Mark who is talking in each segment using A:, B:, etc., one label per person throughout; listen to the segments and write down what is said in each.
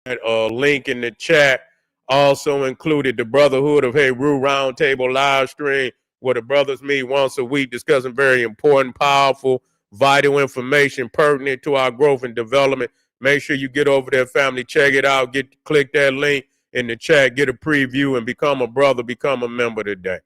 A: link in the chat. Also included the Brotherhood of Heru Roundtable live stream where the brothers meet once a week discussing very important, powerful, vital information pertinent to our growth and development. Make sure you get over there, family. Check it out. Click that link in the chat. Get a preview and become a brother. Become a member today.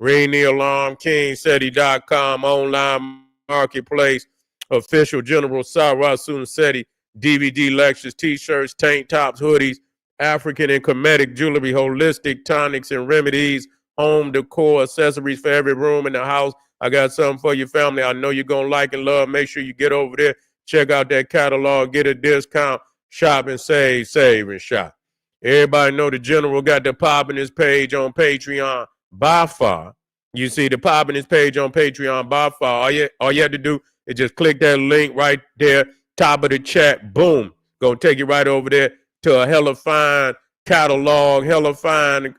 A: Reinstall, KingSeti.com, online marketplace, official General Sarah Seti DVD lectures, t-shirts, tank tops, hoodies, African and Kemetic jewelry, holistic tonics and remedies, home decor, accessories for every room in the house. I got something for your family I know you're going to like and love. Make sure you get over there, check out that catalog, get a discount, shop and save and shop. Everybody know the General got the pop in his page on Patreon by far. You see the pop in his page on Patreon by far. All you have to do is just click that link right there, top of the chat, boom. Gonna take you right over there to a hella fine catalog, hella fine,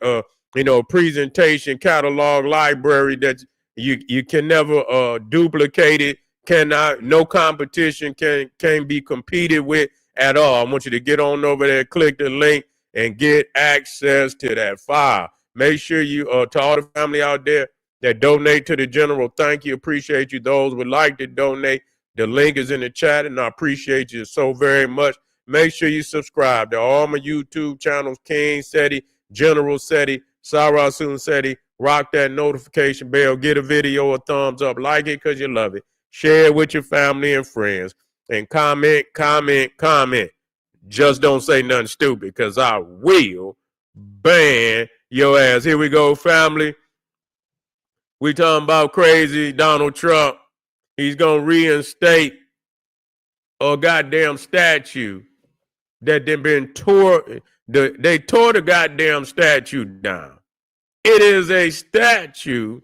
A: presentation catalog library that you can never duplicate it. Cannot, no competition can be competed with at all. I want you to get on over there, click the link, and get access to that file. Make sure you, to all the family out there that donate to the General, thank you, appreciate you. Those would like to donate, the link is in the chat, and I appreciate you so very much. Make sure you subscribe to all my YouTube channels, King Seti, General Seti, Sarah Seti. Rock that notification bell. Get a video a thumbs up. Like it because you love it. Share it with your family and friends. And comment. Just don't say nothing stupid because I will ban your ass. Here we go, family. We talking about crazy Donald Trump. He's going to reinstate a goddamn statue that they've been tore. They tore the goddamn statue down. It is a statue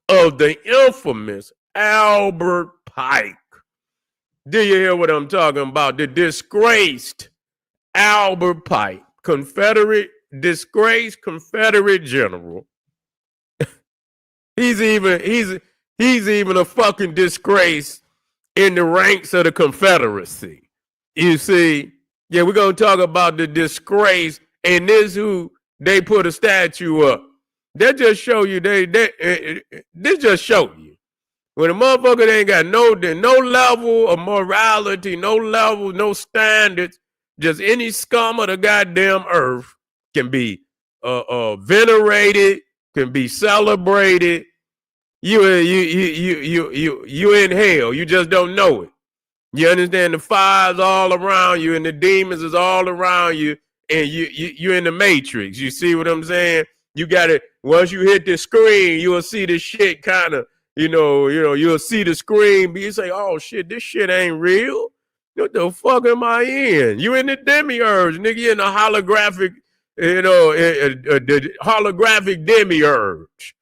A: of the infamous Albert Pike. Do you hear what I'm talking about? The disgraced Albert Pike, disgraced Confederate general. He's even a fucking disgrace in the ranks of the Confederacy. You see, yeah, we're gonna talk about the disgrace, and this who they put a statue up. That just show you this just show you when a motherfucker ain't got no level of morality, no level, no standards, just any scum of the goddamn earth can be venerated, can be celebrated. You in hell. You just don't know it. You understand? The fire's all around you and the demons is all around you, and you in the matrix. You see what I'm saying? You got it. Once you hit the screen, you will see the shit kind of, you'll see the screen, but you say, oh shit, this shit ain't real. What the fuck am I in? You in the demiurge, nigga. You in the holographic, the holographic demiurge.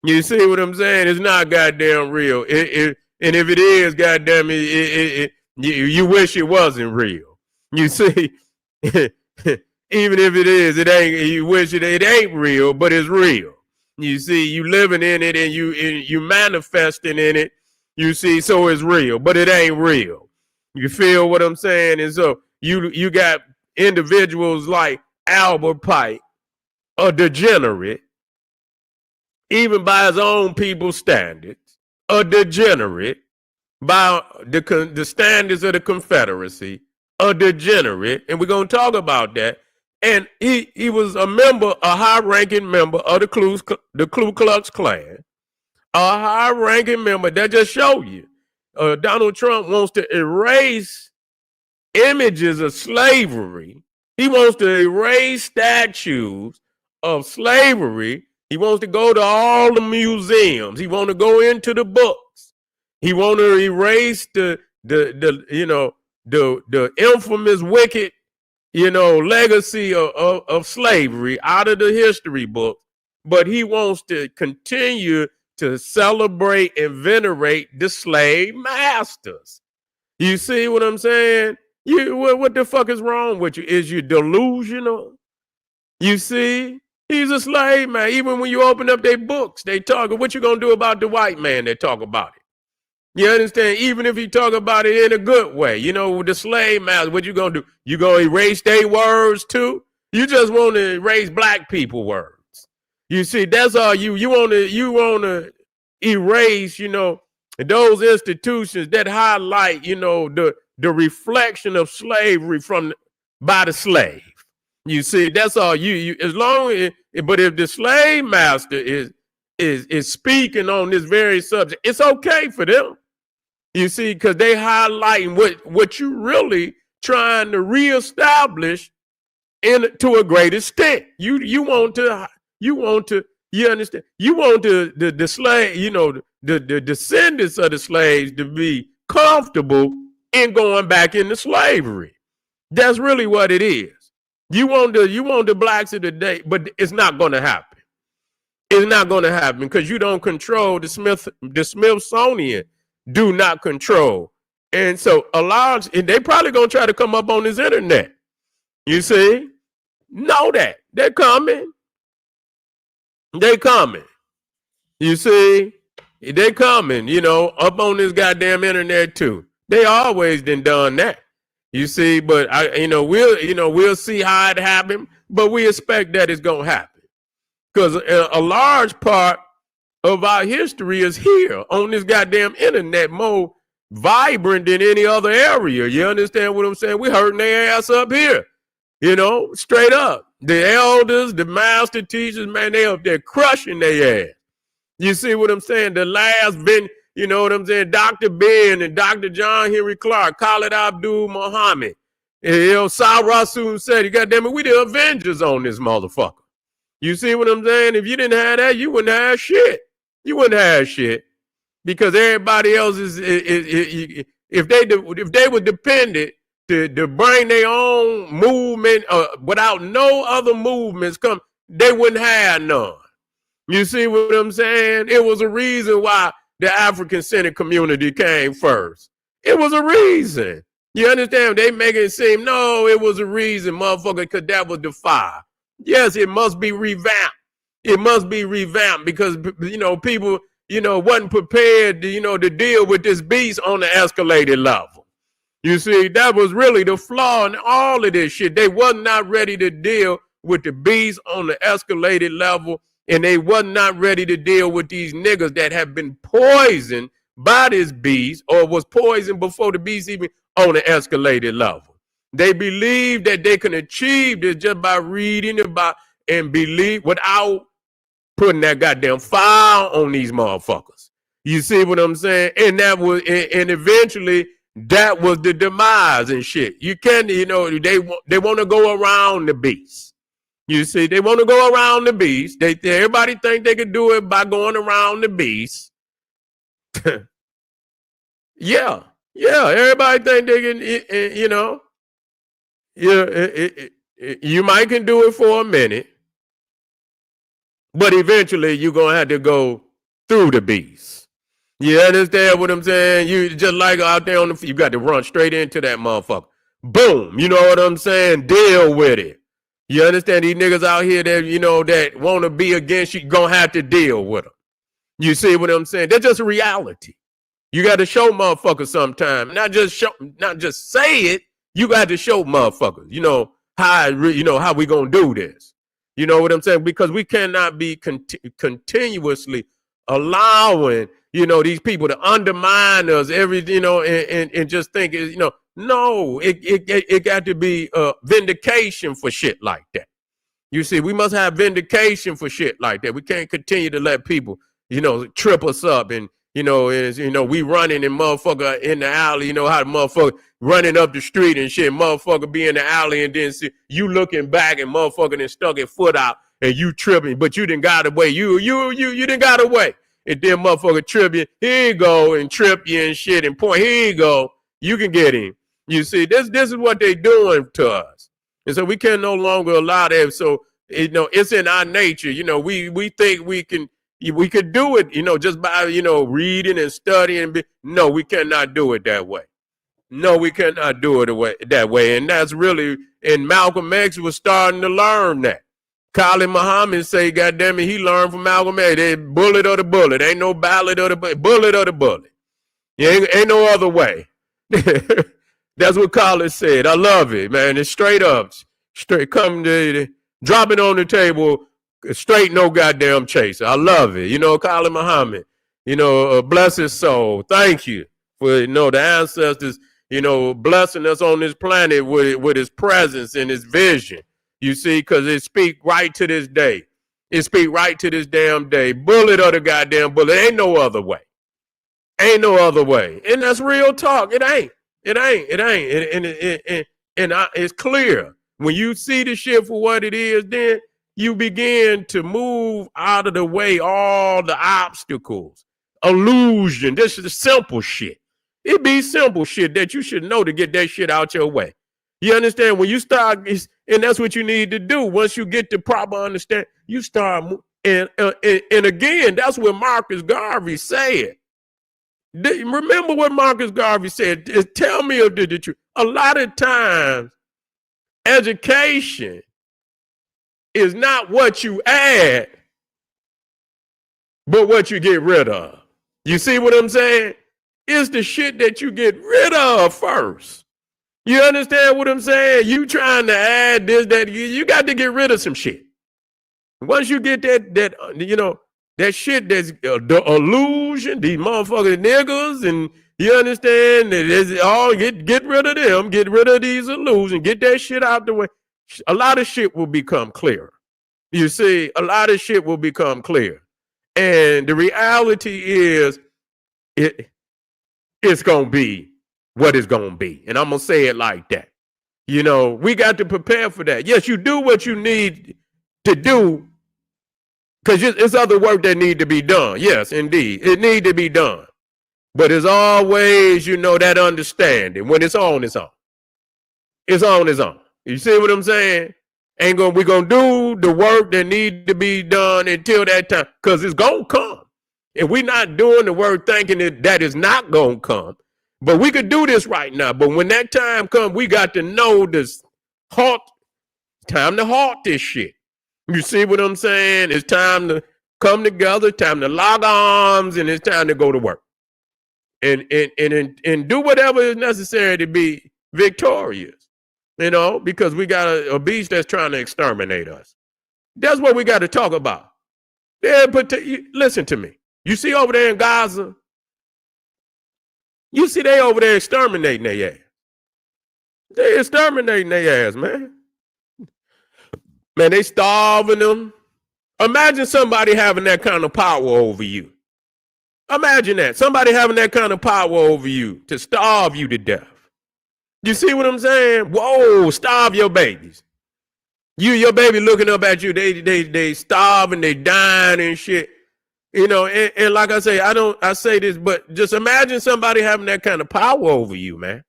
A: You see what I'm saying? It's not goddamn real. And if it is, goddamn you wish it wasn't real. You see, even if it is, it ain't. You wish it ain't real, but it's real. You see, you living in it and you manifesting in it. You see, so it's real, but it ain't real. You feel what I'm saying? And so you got individuals like Albert Pike, a degenerate, even by his own people's standards, a degenerate by the standards of the Confederacy, a degenerate, and we're going to talk about that. And he was a high-ranking member of the Ku Klux Klan, a high-ranking member. That just show you. Donald Trump wants to erase images of slavery. He wants to erase statues of slavery. He wants to go to all the museums. He wants to go into the books. He wants to erase the infamous wicked, legacy of slavery out of the history book. But he wants to continue to celebrate and venerate the slave masters. You see what I'm saying? What the fuck is wrong with you? Is you delusional? You see? He's a slave man. Even when you open up their books, they talk, what you gonna do about the white man that talk about it? You understand? Even if you talk about it in a good way, you know, with the slave master, what you gonna do? You gonna erase their words too? You just want to erase black people words. You see, that's all you wanna erase, you know, those institutions that highlight, you know, the reflection of slavery by the slave. You see, that's all you as long as, but if the slave master is speaking on this very subject, it's okay for them. You see, because they highlighting what you really trying to reestablish to a great extent. You understand? You want the slave, you know, the descendants of the slaves to be comfortable in going back into slavery. That's really what it is. You want the blacks of the day, but it's not going to happen. It's not going to happen because you don't control the Smithsonian. Do not control. And so they probably going to try to come up on this internet. You see? Know that. They're coming. They coming. You see? They coming, you know, up on this goddamn internet too. They always done that. You see, but we'll see how it happens, but we expect that it's going to happen. Because a large part of our history is here on this goddamn internet, more vibrant than any other area. You understand what I'm saying? We hurting their ass up here, you know, straight up. The elders, the master teachers, man, they up there crushing their ass. You see what I'm saying? The last you know what I'm saying? Dr. Ben and Dr. John Henry Clark, Khalid Abdul Muhammad, you know, Sal Rasoon said, goddamn it, we the Avengers on this motherfucker. You see what I'm saying? If you didn't have that, you wouldn't have shit. You wouldn't have shit because everybody else if they were dependent to bring their own movement without no other movements they wouldn't have none. You see what I'm saying? It was a reason why the African-centered community came first. It was a reason. You understand? They make it seem, no, it was a reason, motherfucker, because that was the fire. Yes, it must be revamped. It must be revamped because, you know, people, you know, wasn't prepared to, you know, to deal with this beast on the escalated level. You see, that was really the flaw in all of this shit. They was not ready to deal with the beast on the escalated level, and they was not ready to deal with these niggas that have been poisoned by this beast or was poisoned before the beast even on the escalated level. They believe that they can achieve this just by reading about and believe without putting that goddamn fire on these motherfuckers. You see what I'm saying? And that was, and eventually that was the demise and shit. You can't, you know, they want to go around the beast. You see, they want to go around the beast. Everybody think they can do it by going around the beast. Yeah. Everybody think they can, you know. You might can do it for a minute, but eventually you're going to have to go through the beast. You understand what I'm saying? You just like out there you got to run straight into that motherfucker. Boom. You know what I'm saying? Deal with it. You understand? These niggas out here that, you know, that want to be against you, going to have to deal with them. You see what I'm saying? That's just a reality. You got to show motherfuckers sometime. Not just say it. You got to show motherfuckers, you know, how we going to do this. You know what I'm saying? Because we cannot be continuously allowing, you know, these people to undermine us and just think, you know, no, it got to be vindication for shit like that. You see, we must have vindication for shit like that. We can't continue to let people, you know, trip us up and, we running and motherfucker in the alley, you know how the motherfucker running up the street and shit, motherfucker be in the alley and then see you looking back and motherfucker then stuck his foot out and you tripping, but you didn't got away. You didn't got away. And then motherfucker trip you, here you go, and trip you and shit and point, here you go, you can get him. You see, this is what they doing to us. And so we can no longer allow that. So, you know, it's in our nature. You know, we think we could do it, you know, just by, you know, reading and studying. No, we cannot do it that way. No, we cannot do it that way. And that's really, and Malcolm X was starting to learn that. Khalid Muhammad say, goddamn it, he learned from Malcolm X. They bullet or the bullet. Ain't no ballot or the bullet or the bullet. Ain't no other way. That's what Collins said. I love it, man. It's straight up. Straight come to drop it on the table. Straight, no goddamn chaser. I love it. You know, Colin Muhammad, you know, bless his soul. Thank you for, you know, the ancestors, you know, blessing us on this planet with his presence and his vision. You see, because it speak right to this day. It speak right to this damn day. Bullet or the goddamn bullet. Ain't no other way. Ain't no other way. And that's real talk. It ain't. It ain't. It ain't. And it's clear. When you see the shit for what it is, then you begin to move out of the way all the obstacles, illusion. This is the simple shit. It be simple shit that you should know to get that shit out your way. You understand? When you start, and that's what you need to do. Once you get the proper understanding, you start. And again, that's what Marcus Garvey said. Remember what Marcus Garvey said. Tell me of the truth. A lot of times, education is not what you add, but what you get rid of. You see what I'm saying? It's the shit that you get rid of first. You understand what I'm saying? You trying to add this, that, you got to get rid of some shit. Once you get that you know, that shit that's the illusion, these motherfucking niggas, and you understand that it's all get rid of them, get rid of these illusions, get that shit out the way. A lot of shit will become clear. You see, a lot of shit will become clear. And the reality is it's going to be what it's going to be. And I'm going to say it like that. You know, we got to prepare for that. Yes, you do what you need to do because it's other work that need to be done. Yes, indeed. It need to be done. But it's always, you know, that understanding. When it's on, it's on. It's on, it's on. You see what I'm saying? We're going to do the work that need to be done until that time, because it's going to come. And we're not doing the work thinking that is not going to come. But we could do this right now. But when that time comes, we got to know this time to halt this shit. You see what I'm saying? It's time to come together, time to lock arms, and it's time to go to work. And do whatever is necessary to be victorious. You know, because we got a beast that's trying to exterminate us. That's what we got to talk about. Yeah, but listen to me. You see over there in Gaza, you see they over there exterminating their ass. They exterminating their ass, man. Man, they starving them. Imagine somebody having that kind of power over you. Imagine that. Somebody having that kind of power over you to starve you to death. You see what I'm saying? Whoa, starve your babies. Your baby looking up at you, they starving, they dying and shit. You know, and like I say, I say this, but just imagine somebody having that kind of power over you, man.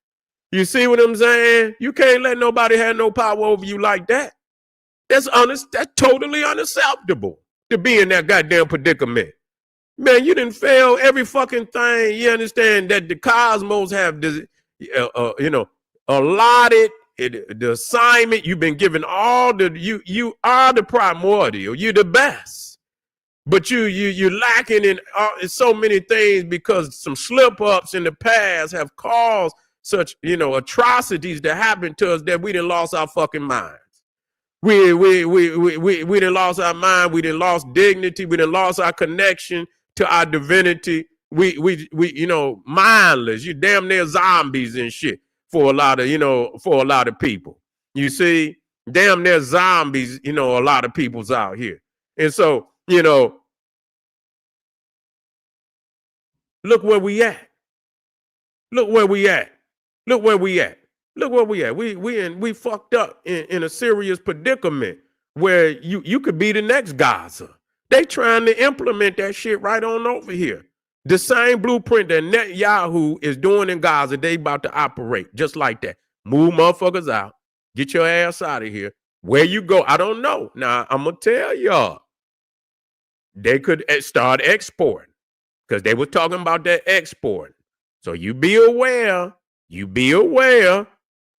A: You see what I'm saying? You can't let nobody have no power over you like that. That's totally unacceptable to be in that goddamn predicament. Man, you didn't fail every fucking thing. You understand that the cosmos have this, you know, allotted the assignment. You've been given all you are the primordial. You're the best, but you're lacking in so many things because some slip ups in the past have caused such, you know, atrocities to happen to us that we done lost our fucking minds. We done lost our mind. We done lost dignity. We done lost our connection to our divinity. We you know, mindless. You damn near zombies and shit for a lot of people. You see, damn near zombies, you know, a lot of people's out here. And so, you know, look where we at. Look where we at. Look where we at. Look where we at. We fucked up in a serious predicament where you could be the next Gaza. They trying to implement that shit right on over here. The same blueprint that Netanyahu is doing in Gaza, they about to operate just like that. Move motherfuckers out. Get your ass out of here. Where you go, I don't know. Now, I'm going to tell y'all, they could start exporting because they were talking about that export. So you be aware. You be aware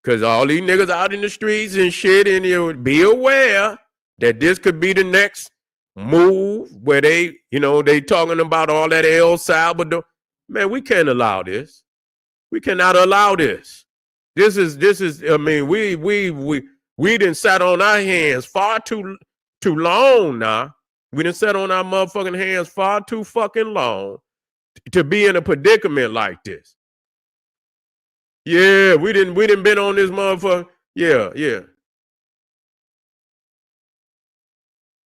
A: because all these niggas out in the streets and shit, and you be aware that this could be the next move where they, you know, they talking about all that El Salvador. man, we can't allow this. We cannot allow this. This is. I mean, we done sat on our hands far too long now. We done sat on our motherfucking hands far too fucking long to be in a predicament like this. Yeah, we didn't been on this motherfucker. Yeah.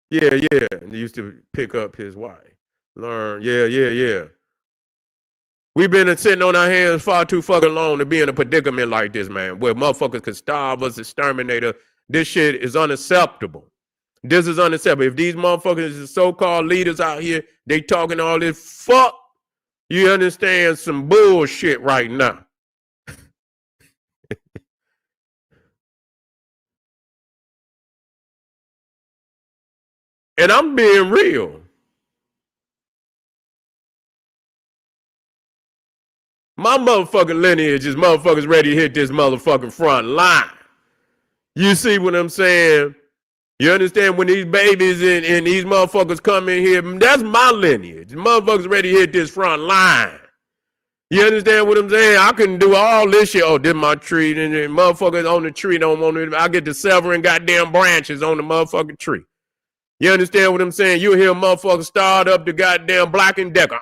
A: He used to pick up his wife. Learn. Yeah. We've been sitting on our hands far too fucking long to be in a predicament like this, man, where motherfuckers can starve us, exterminate us. This shit is unacceptable. This is unacceptable. If these motherfuckers, so-called leaders out here, they talking all this fuck, you understand some bullshit right now. And I'm being real. My motherfucking lineage is motherfuckers ready to hit this motherfucking front line. You see what I'm saying? You understand when these babies and these motherfuckers come in here, that's my lineage. Motherfuckers ready to hit this front line. You understand what I'm saying? I can do all this shit. Oh, this my tree. And motherfuckers on the tree don't want to. I get the severing goddamn branches on the motherfucking tree. You understand what I'm saying? You hear motherfuckers start up the goddamn Black and Decker.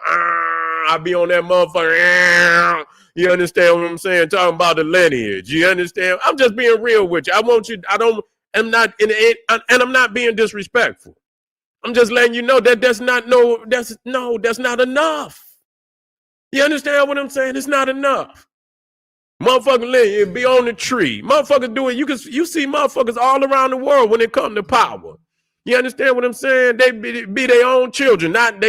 A: I be on that motherfucker. You understand what I'm saying? Talking about the lineage. You understand? I'm just being real with you. I want you. I'm not in it, and I'm not being disrespectful. I'm just letting you know that that's not enough. You understand what I'm saying? It's not enough. Motherfucking lineage be on the tree. Motherfuckers do it. You see motherfuckers all around the world when it comes to power. You understand what I'm saying? They be their own children, not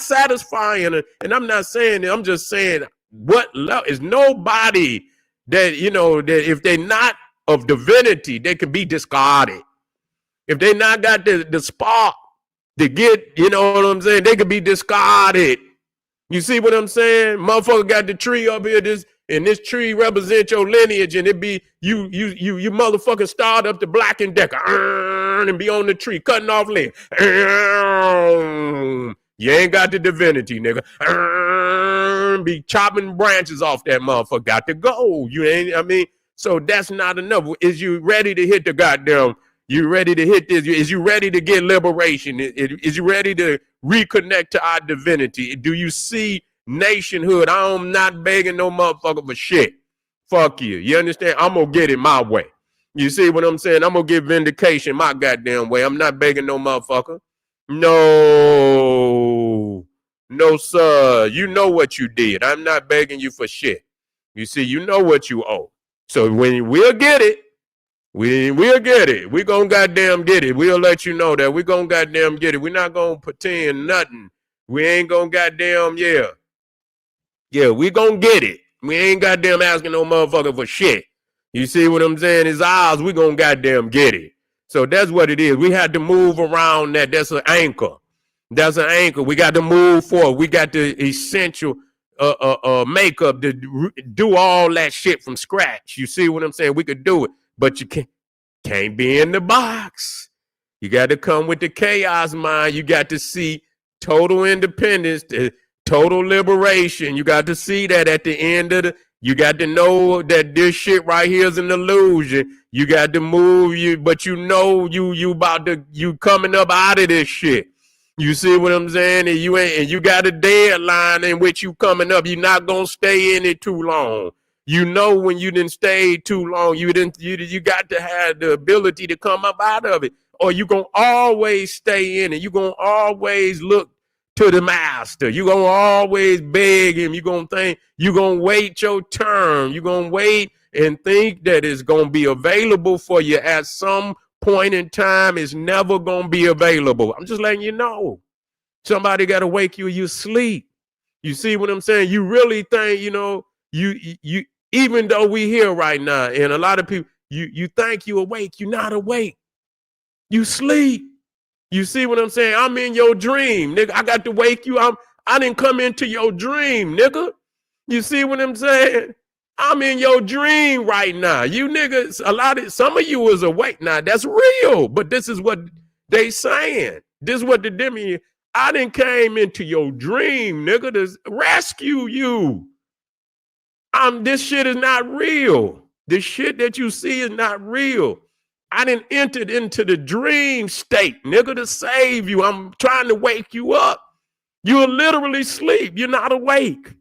A: satisfying. And I'm not saying that. I'm just saying what is nobody that, that if they not of divinity, they can be discarded. If they not got the spark to get, you know what I'm saying, they could be discarded. You see what I'm saying? Motherfucker got the tree up here, and this tree represents your lineage, and it be you motherfucking start up the Black and Decker and be on the tree cutting off limbs. You ain't got the divinity, nigga. Be chopping branches off that motherfucker. Got to go. You ain't. I mean, so that's not enough. Is you ready to hit the goddamn? You ready to hit this? Is you ready to get liberation? Is you ready to reconnect to our divinity? Do you see nationhood? I'm not begging no motherfucker for shit. Fuck you. You understand? I'm going to get it my way. You see what I'm saying? I'm going to get vindication my goddamn way. I'm not begging no motherfucker. No, sir. You know what you did. I'm not begging you for shit. You see, you know what you owe. So when we'll get it, we'll get it. We gonna goddamn get it. We'll let you know that we gonna goddamn get it. We're not gonna pretend nothing. We ain't gonna goddamn, yeah, we gonna get it. We ain't goddamn asking no motherfucker for shit. You see what I'm saying? It's ours. We gonna goddamn get it. So that's what it is. We had to move around that. That's an anchor. That's an anchor. We got to move forward. We got the essential makeup to do all that shit from scratch. You see what I'm saying? We could do it. But you can't be in the box. You got to come with the chaos mind. You got to see total independence, total liberation. You got to see that at the end of you got to know that this shit right here is an illusion. You got to move but you coming up out of this shit. You see what I'm saying? And you got a deadline in which you coming up. You're not gonna stay in it too long. You know when you didn't stay too long, you got to have the ability to come up out of it, or you gonna always stay in it. You gonna always look to the master. You gonna always beg him. You gonna think you gonna wait your turn. You gonna wait and think that it's gonna be available for you at some point in time. It's never gonna be available. I'm just letting you know. Somebody got to wake you. You sleep. You see what I'm saying? You really think you. Even though we here right now, and a lot of people, you think you awake, you're not awake. You sleep. You see what I'm saying? I'm in your dream, nigga. I got to wake you. I didn't come into your dream, nigga. You see what I'm saying? I'm in your dream right now. You niggas, some of you is awake now. That's real, but this is what they saying. This is what the demi. I done came into your dream, nigga, to rescue you. This shit is not real. The shit that you see is not real. I done entered into the dream state, nigga, to save you. I'm trying to wake you up. You're literally asleep. You're not awake.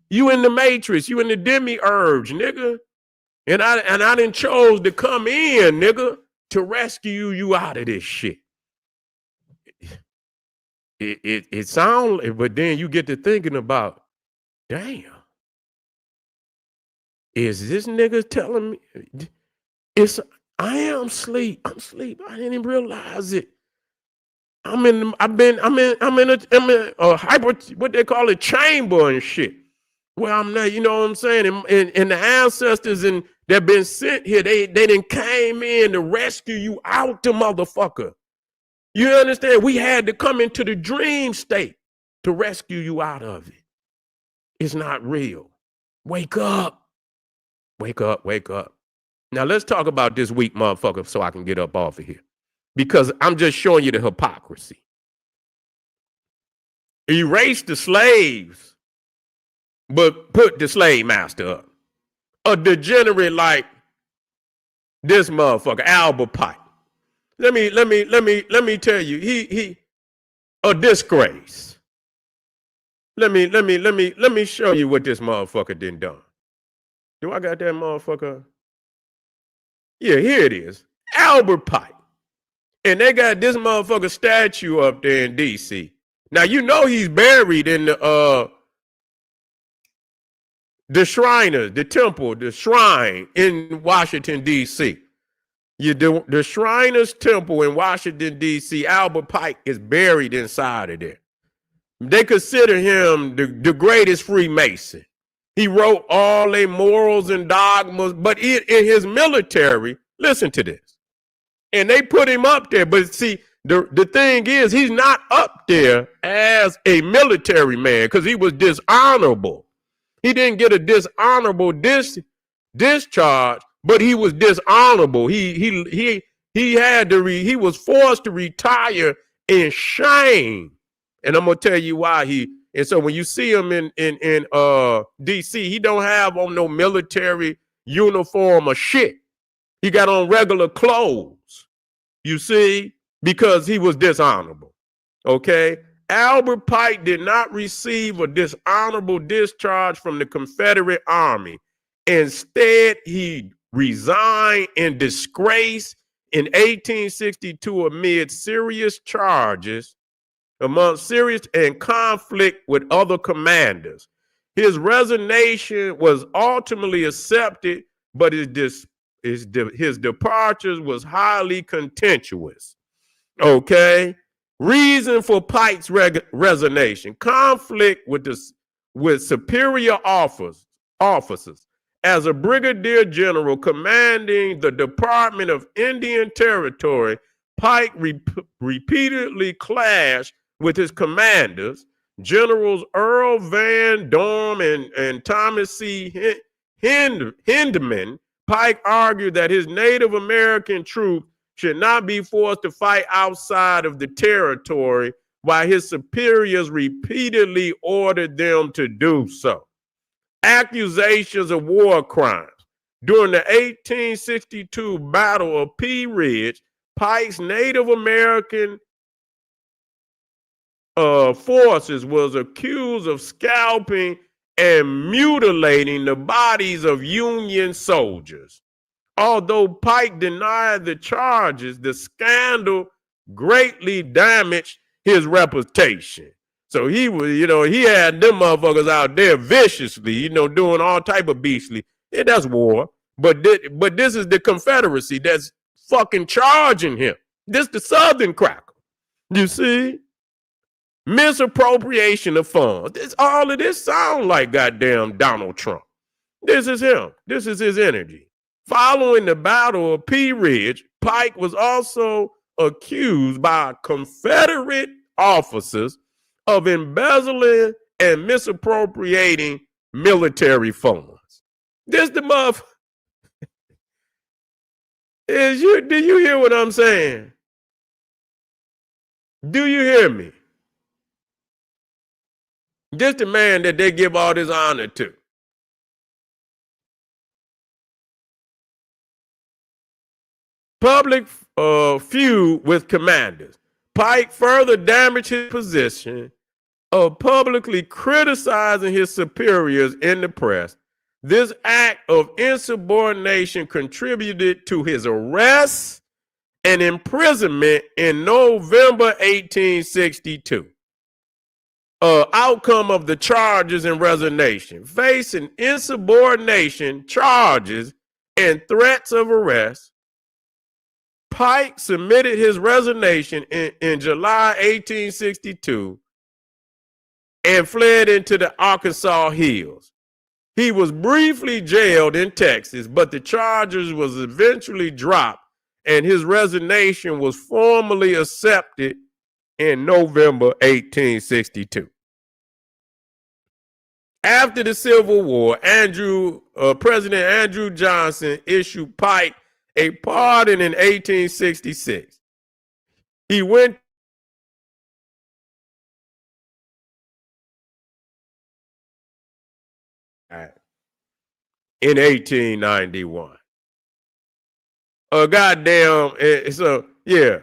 A: You in the matrix. You in the demiurge, nigga. And I done chose to come in, nigga, to rescue you out of this shit. It sounds, but then you get to thinking about, damn, is this nigga telling me I am asleep. I'm asleep. I didn't even realize it. I'm in a hyper, what they call it, chamber and shit. Well, I'm not, you know what I'm saying? And the ancestors that been sent here, they didn't came in to rescue you out the motherfucker. You understand? We had to come into the dream state to rescue you out of it. It's not real. Wake up. Wake up, wake up. Now let's talk about this weak motherfucker so I can get up off of here. Because I'm just showing you the hypocrisy. Erase the slaves, but put the slave master up. A degenerate like this motherfucker, Albert Pike. Let me tell you, he a disgrace. Let me show you what this motherfucker done. Do I got that motherfucker? Yeah, here it is. Albert Pike. And they got this motherfucker statue up there in DC. Now you know he's buried in the Shriners, the temple, the shrine in Washington, D.C. The Shriners Temple in Washington, D.C., Albert Pike is buried inside of there. They consider him the greatest Freemason. He wrote all their morals and dogmas, but in his military, listen to this. And they put him up there. But see, the thing is, he's not up there as a military man because he was dishonorable. He didn't get a dishonorable discharge, but he was dishonorable. He was forced to retire in shame. And I'm gonna tell you why and so when you see him in DC, he don't have on no military uniform or shit. He got on regular clothes. You see, because he was dishonorable. Okay? Albert Pike did not receive a dishonorable discharge from the Confederate Army. Instead, he resigned in disgrace in 1862 amid serious charges and conflict with other commanders. His resignation was ultimately accepted, but his departures was highly contentious. Okay? Reason for Pike's resignation: conflict with superior officers. As a brigadier general commanding the Department of Indian Territory, Pike repeatedly clashed with his commanders, Generals Earl Van Dorn and Thomas C. Hindman. Pike argued that his Native American troops should not be forced to fight outside of the territory, while his superiors repeatedly ordered them to do so. Accusations of war crimes. During the 1862 Battle of Pea Ridge, Pike's Native American forces was accused of scalping and mutilating the bodies of Union soldiers. Although Pike denied the charges, the scandal greatly damaged his reputation. So he was, he had them motherfuckers out there viciously, doing all type of beastly. Yeah, that's war. But this is the Confederacy that's fucking charging him. This the Southern cracker. You see? Misappropriation of funds. All of this sound like goddamn Donald Trump. This is him. This is his energy. Following the Battle of Pea Ridge, Pike was also accused by Confederate officers of embezzling and misappropriating military funds. This the motherfucker. Do you hear what I'm saying? Do you hear me? This the man that they give all this honor to. Public feud with commanders. Pike further damaged his position of publicly criticizing his superiors in the press. This act of insubordination contributed to his arrest and imprisonment in November 1862. Outcome of the charges and resignation. Facing insubordination charges and threats of arrest, Pike submitted his resignation in July 1862 and fled into the Arkansas hills. He was briefly jailed in Texas, but the charges was eventually dropped and his resignation was formally accepted in November 1862. After the Civil War, President Andrew Johnson issued Pike a pardon in 1866. He went in 1891. Goddamn, so yeah.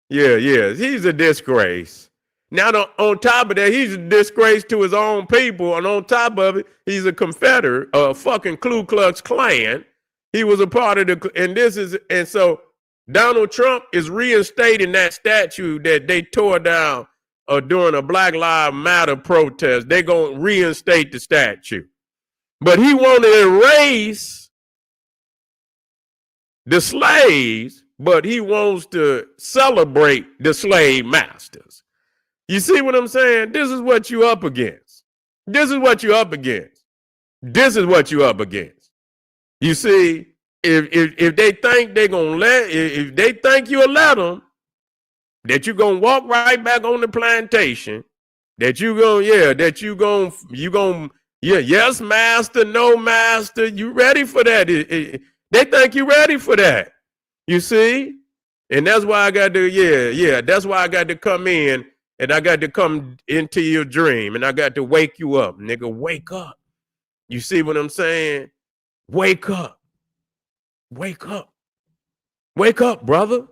A: Yeah, he's a disgrace. Now, on top of that, he's a disgrace to his own people, and on top of it, he's a Confederate, a fucking Ku Klux Klan. He was a part of and so Donald Trump is reinstating that statue that they tore down during a Black Lives Matter protest. They're going to reinstate the statue. But he want to erase the slaves, but he wants to celebrate the slave masters. You see what I'm saying? This is what you up against. This is what you up against. This is what you up against. You see, if they think they're gonna if they think you'll let them, that you're gonna walk right back on the plantation, that you gonna yes master, no master, you ready for that? They think you ready for that. You see? And that's why I got to, that's why I got to come in and I got to come into your dream and I got to wake you up. Nigga, wake up. You see what I'm saying? Wake up. Wake up. Wake up, brother.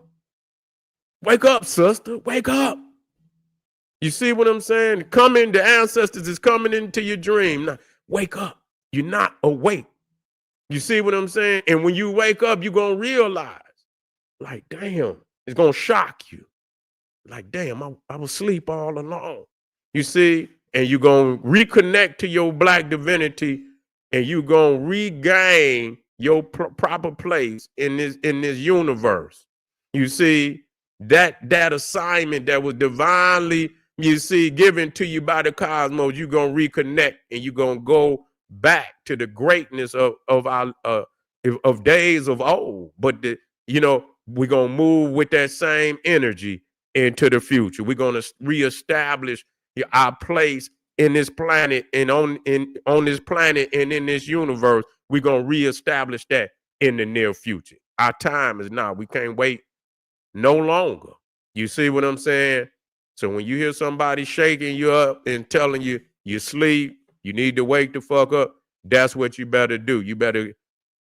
A: Wake up, sister. Wake up. You see what I'm saying? The ancestors is coming into your dream. Now, wake up. You're not awake. You see what I'm saying? And when you wake up, you're going to realize, like, damn, it's going to shock you. Like, damn, I was asleep all along. You see? And you're going to reconnect to your black divinity and you're going to regain your proper place in this universe. You see? That assignment that was divinely, given to you by the cosmos, you're going to reconnect and you're going to go back to the greatness of our of days of old. But we're gonna move with that same energy into the future. We're gonna reestablish our place in this planet and on this planet and in this universe. We're gonna reestablish that in the near future. Our time is now. We can't wait no longer. You see what I'm saying? So when you hear somebody shaking you up and telling you you sleep, you need to wake the fuck up, that's what you better do. You better,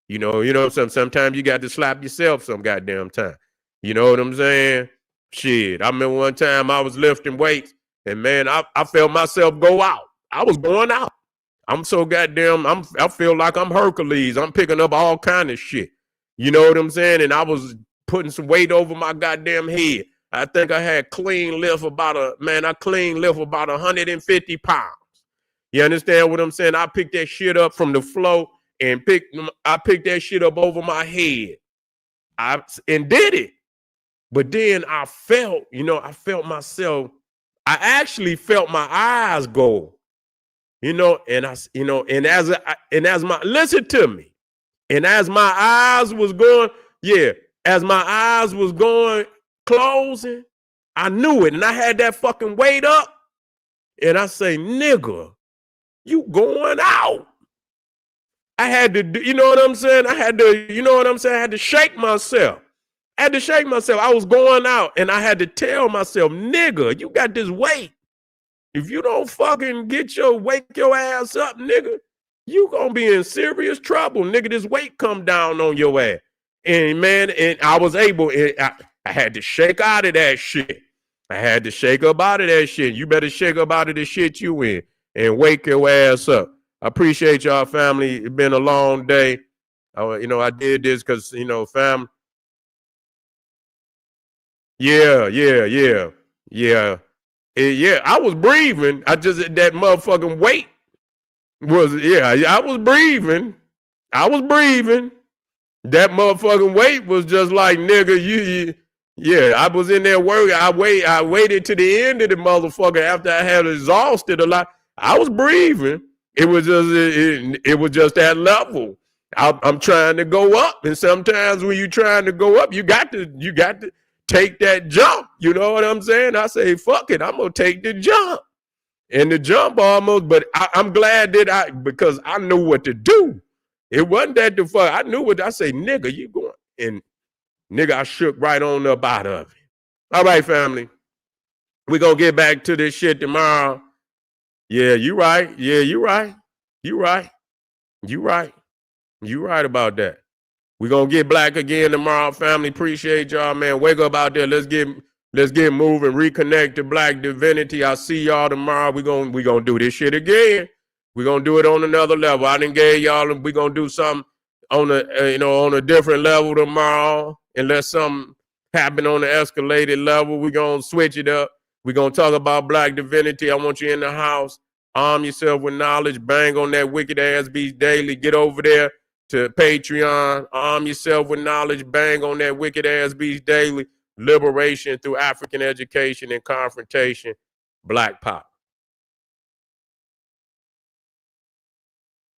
A: sometimes you got to slap yourself some goddamn time. You know what I'm saying? Shit. I remember one time I was lifting weights and man, I felt myself go out. I was going out. I'm so goddamn, I feel like I'm Hercules. I'm picking up all kind of shit. You know what I'm saying? And I was putting some weight over my goddamn head. I think I had clean lift about 150 pounds. You understand what I'm saying? I picked that shit up from the floor and I picked that shit up over my head. And did it. But then I felt myself, I actually felt my eyes go, listen to me. And as my eyes was going, closing, I knew it. And I had that fucking weight up. And I say, nigga, you going out. I had to do, you know what I'm saying? I had to, you know what I'm saying? I had to shake myself. I had to shake myself. I was going out and I had to tell myself, nigga, you got this weight. If you don't fucking wake your ass up, nigga, you gonna be in serious trouble, nigga. This weight come down on your ass. And man, and I was able, I had to shake out of that shit. I had to shake up out of that shit. You better shake up out of the shit you in and wake your ass up. I appreciate y'all, family. It's been a long day. You know, I did this because, you know, family. Yeah. Yeah, I was breathing. I just, that motherfucking weight was, I was breathing. That motherfucking weight was just like, nigga, I was in there working. I waited to the end of the motherfucker after I had exhausted a lot. I was breathing. It was just that level. I'm trying to go up, and sometimes when you're trying to go up, you got to take that jump. You know what I'm saying? I say, fuck it, I'm gonna take the jump, and the jump almost. But I'm glad that because I knew what to do. It wasn't that the fuck. I knew what I say, nigga. You going and nigga? I shook right on up out of it. All right, family. We're gonna get back to this shit tomorrow. Yeah, you right. Yeah, you right. You right. You right. You right about that. We're gonna get black again tomorrow, family. Appreciate y'all, man. Wake up out there. Let's get moving. Reconnect to black divinity. I'll see y'all tomorrow. We're gonna do this shit again. We're gonna do it on another level. I done gave y'all, and we're gonna do something on on a different level tomorrow. Unless something happen on the escalated level, we're gonna switch it up. We're gonna talk about black divinity. I want you in the house. Arm yourself with knowledge. Bang on that wicked ass beast daily. Get over there to Patreon. Arm yourself with knowledge. Bang on that wicked ass beast daily. Liberation through African education and confrontation. Black Pop.